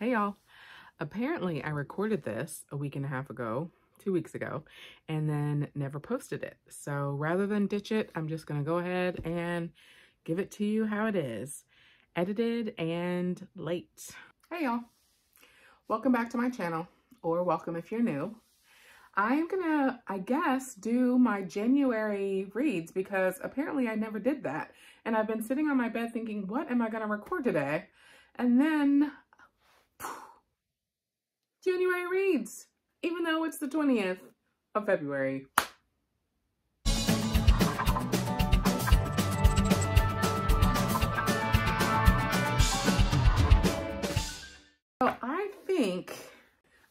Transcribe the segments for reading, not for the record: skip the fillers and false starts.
Hey y'all. Apparently I recorded this a week and a half ago, 2 weeks ago, and then never posted it. So rather than ditch it, I'm just gonna go ahead and give it to you how it is. Edited and late. Hey y'all. Welcome back to my channel, or welcome if you're new. I'm gonna, I guess, do my January reads because apparently I never did that. And I've been sitting on my bed thinking, what am I gonna record today? And then January reads, even though it's the 20th of February. So I think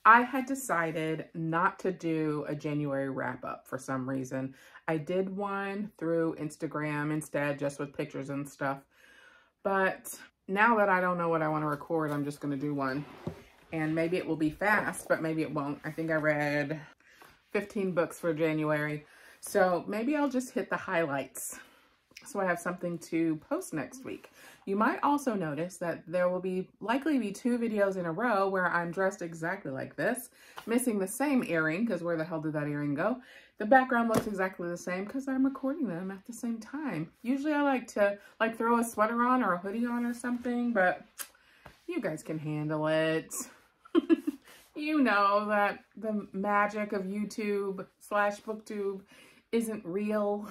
I had decided not to do a January wrap up for some reason. I did one through Instagram instead, just with pictures and stuff. But now that I don't know what I want to record, I'm just going to do one. And maybe it will be fast, but maybe it won't. I think I read 15 books for January. So maybe I'll just hit the highlights so I have something to post next week. You might also notice that there will likely be 2 videos in a row where I'm dressed exactly like this, missing the same earring, because where the hell did that earring go? The background looks exactly the same because I'm recording them at the same time. Usually I like to throw a sweater on or a hoodie on or something, but you guys can handle it. You know that the magic of YouTube/booktube isn't real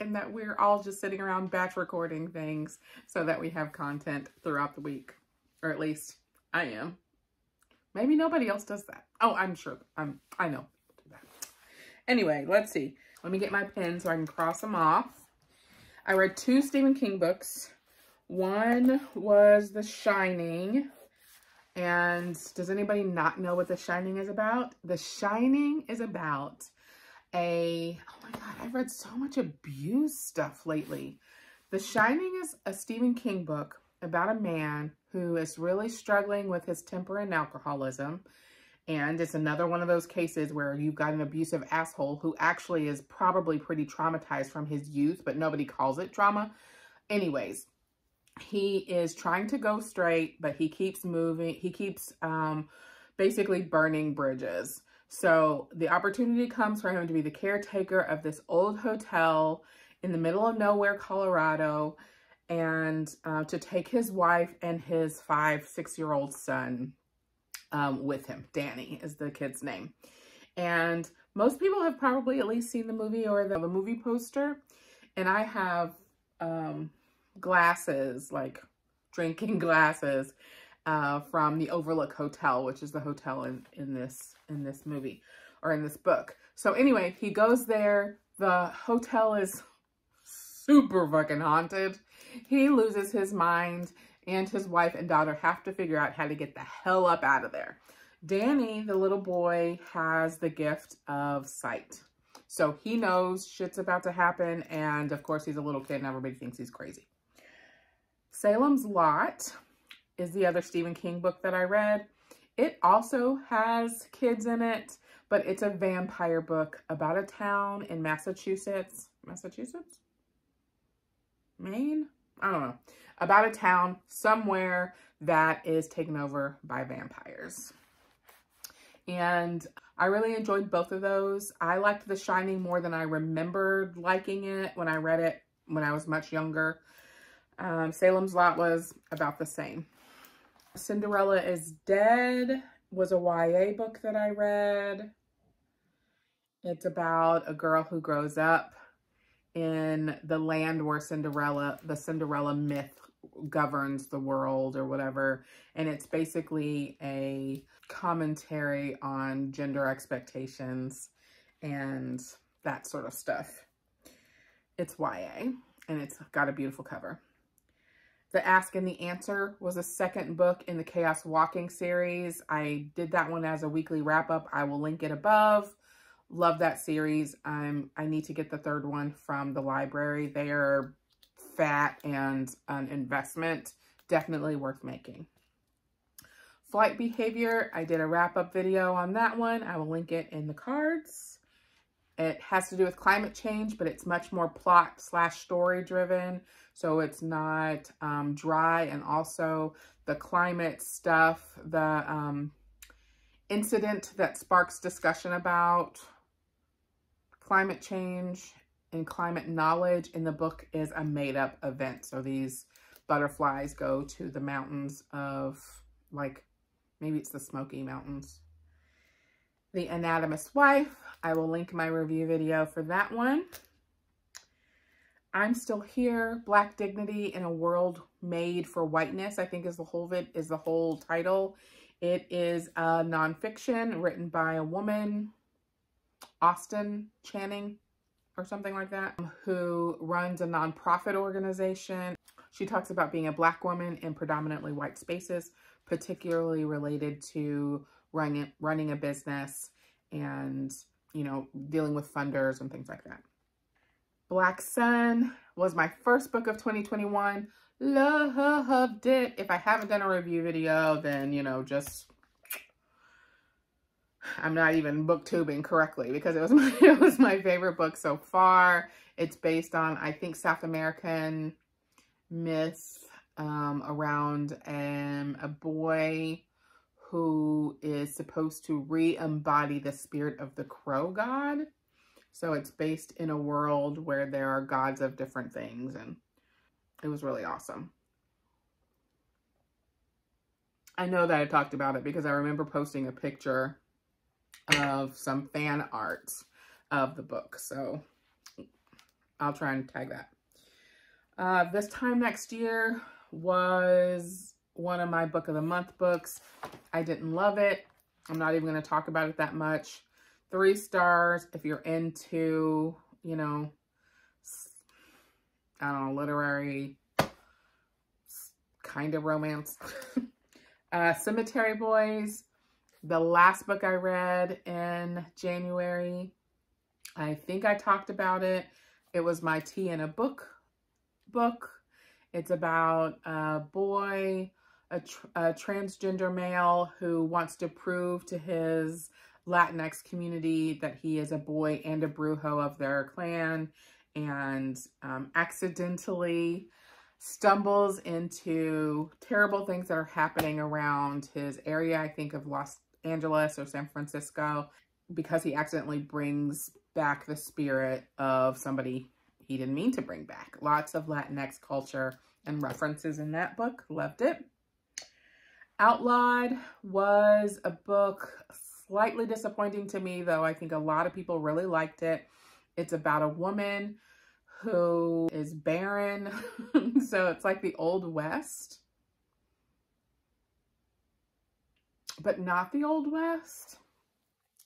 and that we're all just sitting around batch recording things so that we have content throughout the week. Or at least I am. Maybe nobody else does that. Oh, I'm sure. I know people do that. Anyway, let's see. Let me get my pen so I can cross them off. I read 2 Stephen King books. One was The Shining. And does anybody not know what The Shining is about? The Shining is about oh my God, I've read so much abuse stuff lately. The Shining is a Stephen King book about a man who is really struggling with his temper and alcoholism. And it's another one of those cases where you've got an abusive asshole who actually is probably pretty traumatized from his youth, but nobody calls it trauma. Anyways, he is trying to go straight, but he keeps moving. He keeps basically burning bridges. So the opportunity comes for him to be the caretaker of this old hotel in the middle of nowhere, Colorado, and to take his wife and his 5-6-year-old son with him. Danny is the kid's name. And most people have probably at least seen the movie or the movie poster. And I have glasses, like drinking glasses, from the Overlook Hotel, which is the hotel in this movie or in this book. So anyway, he goes there. The hotel is super fucking haunted. He loses his mind, and his wife and daughter have to figure out how to get the hell up out of there. Danny, the little boy, has the gift of sight. So he knows shit's about to happen, and of course he's a little kid and everybody thinks he's crazy. Salem's Lot is the other Stephen King book that I read. It also has kids in it, but it's a vampire book about a town in Massachusetts. Massachusetts? Maine? I don't know. About a town somewhere that is taken over by vampires. And I really enjoyed both of those. I liked The Shining more than I remembered liking it when I read it when I was much younger. Salem's Lot was about the same. Cinderella is Dead was a YA book that I read. It's about a girl who grows up in the land where the Cinderella myth governs the world or whatever. And it's basically a commentary on gender expectations and that sort of stuff. It's YA and it's got a beautiful cover. The Ask and the Answer was a second book in the Chaos Walking series. I did that one as a weekly wrap-up. I will link it above. Love that series. I need to get the 3rd one from the library. They are fat and an investment. Definitely worth making. Flight Behavior. I did a wrap-up video on that one. I will link it in the cards. It has to do with climate change, but it's much more plot/story driven. so it's not dry. And also the climate stuff, the incident that sparks discussion about climate change and climate knowledge in the book is a made-up event. So these butterflies go to the mountains of, like, maybe it's the Smoky Mountains. The Anatomist's Wife, I will link my review video for that one. I'm Still Here, Black Dignity in a World Made for Whiteness, I think is the whole title. It is a nonfiction written by a woman, Austin Channing or something like that, who runs a nonprofit organization. She talks about being a Black woman in predominantly white spaces, particularly related to running a business and, you know, dealing with funders and things like that. Black Sun was my first book of 2021. Loved it. If I haven't done a review video, then, you know, just, I'm not even booktubing correctly, because it was my favorite book so far. It's based on, I think, South American myth around a boy who is supposed to re-embody the spirit of the crow god. So it's based in a world where there are gods of different things, and it was really awesome. I know that I talked about it because I remember posting a picture of some fan art of the book, so I'll try and tag that. This Time Next Year was one of my book of the month books. I didn't love it. I'm not even going to talk about it that much. 3 stars if you're into, you know, I don't know, literary kind of romance. Cemetery Boys, the last book I read in January. I think I talked about it. It was my tea in a book. It's about a boy, a transgender male who wants to prove to his Latinx community that he is a boy and a brujo of their clan, and accidentally stumbles into terrible things that are happening around his area, I think of Los Angeles or San Francisco, because he accidentally brings back the spirit of somebody he didn't mean to bring back. Lots of Latinx culture and references in that book. Loved it. Outlawed was a book slightly disappointing to me, though I think a lot of people really liked it. It's about a woman who is barren. So it's like the Old West, but not the Old West.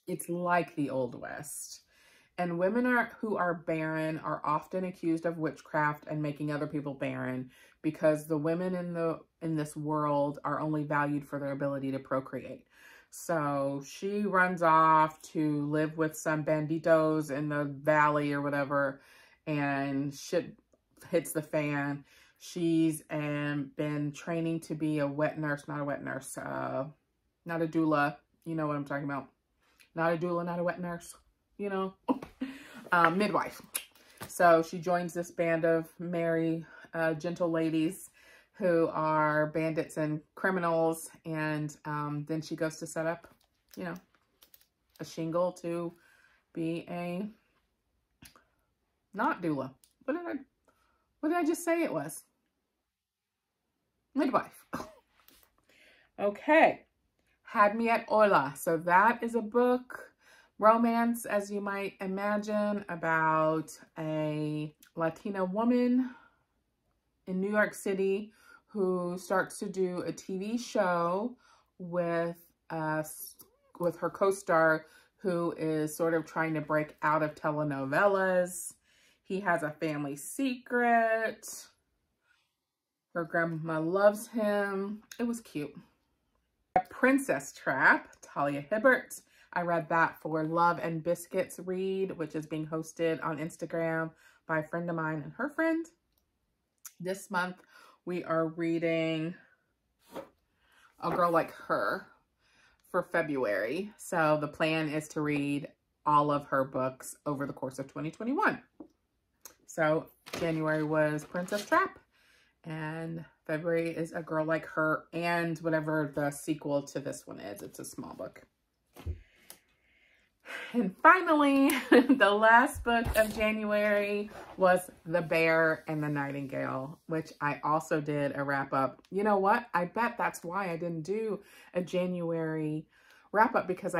It's like the Old West. And women who are barren are often accused of witchcraft and making other people barren, because the women in this world are only valued for their ability to procreate. So she runs off to live with some banditos in the valley or whatever, and shit hits the fan. She's been training to be a wet nurse, not a wet nurse, not a doula. You know what I'm talking about. Not a doula, not a wet nurse, you know, midwife. So she joins this band of merry, gentle ladies who are bandits and criminals, and then she goes to set up, you know, a shingle to be a not doula. What did I just say it was? Midwife. Okay. Had Me at Hola. So that is a book, romance, as you might imagine, about a Latina woman in New York City who starts to do a TV show with her co-star, who is sort of trying to break out of telenovelas. He has a family secret. Her grandma loves him. It was cute. A Princess Trap, Talia Hibbert. I read that for Love and Biscuits Read, which is being hosted on Instagram by a friend of mine and her friend. This month, we are reading A Girl Like Her for February. So the plan is to read all of her books over the course of 2021. So January was Princess Trap. And February is A Girl Like Her and whatever the sequel to this one is. It's a small book. And finally, the last book of January was The Bear and the Nightingale, which I also did a wrap up. You know what? I bet that's why I didn't do a January wrap up, because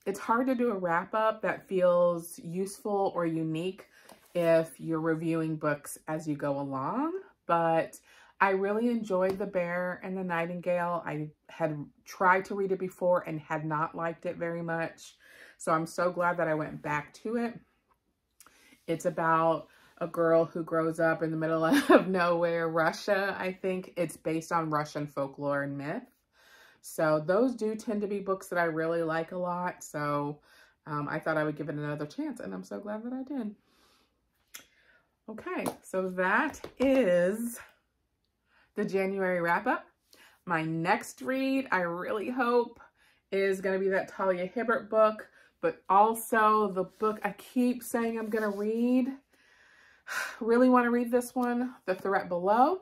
it's hard to do a wrap up that feels useful or unique if you're reviewing books as you go along. But I really enjoyed The Bear and the Nightingale. I had tried to read it before and had not liked it very much. So I'm so glad that I went back to it. It's about a girl who grows up in the middle of nowhere, Russia. I think it's based on Russian folklore and myth. So those do tend to be books that I really like a lot. So I thought I would give it another chance, and I'm so glad that I did. Okay, so that is the January wrap-up. My next read, I really hope, is going to be that Talia Hibbert book, but also the book I keep saying I'm going to read. Really want to read this one, The Threat Below.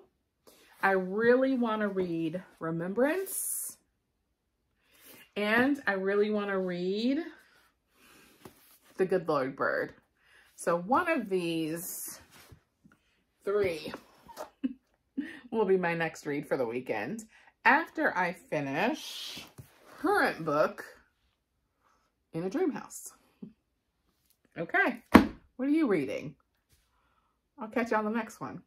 I really want to read Remembrance. And I really want to read The Good Lord Bird. So one of these three will be my next read for the weekend, after I finish current book, In a Dream House. Okay, what are you reading? I'll catch you on the next one.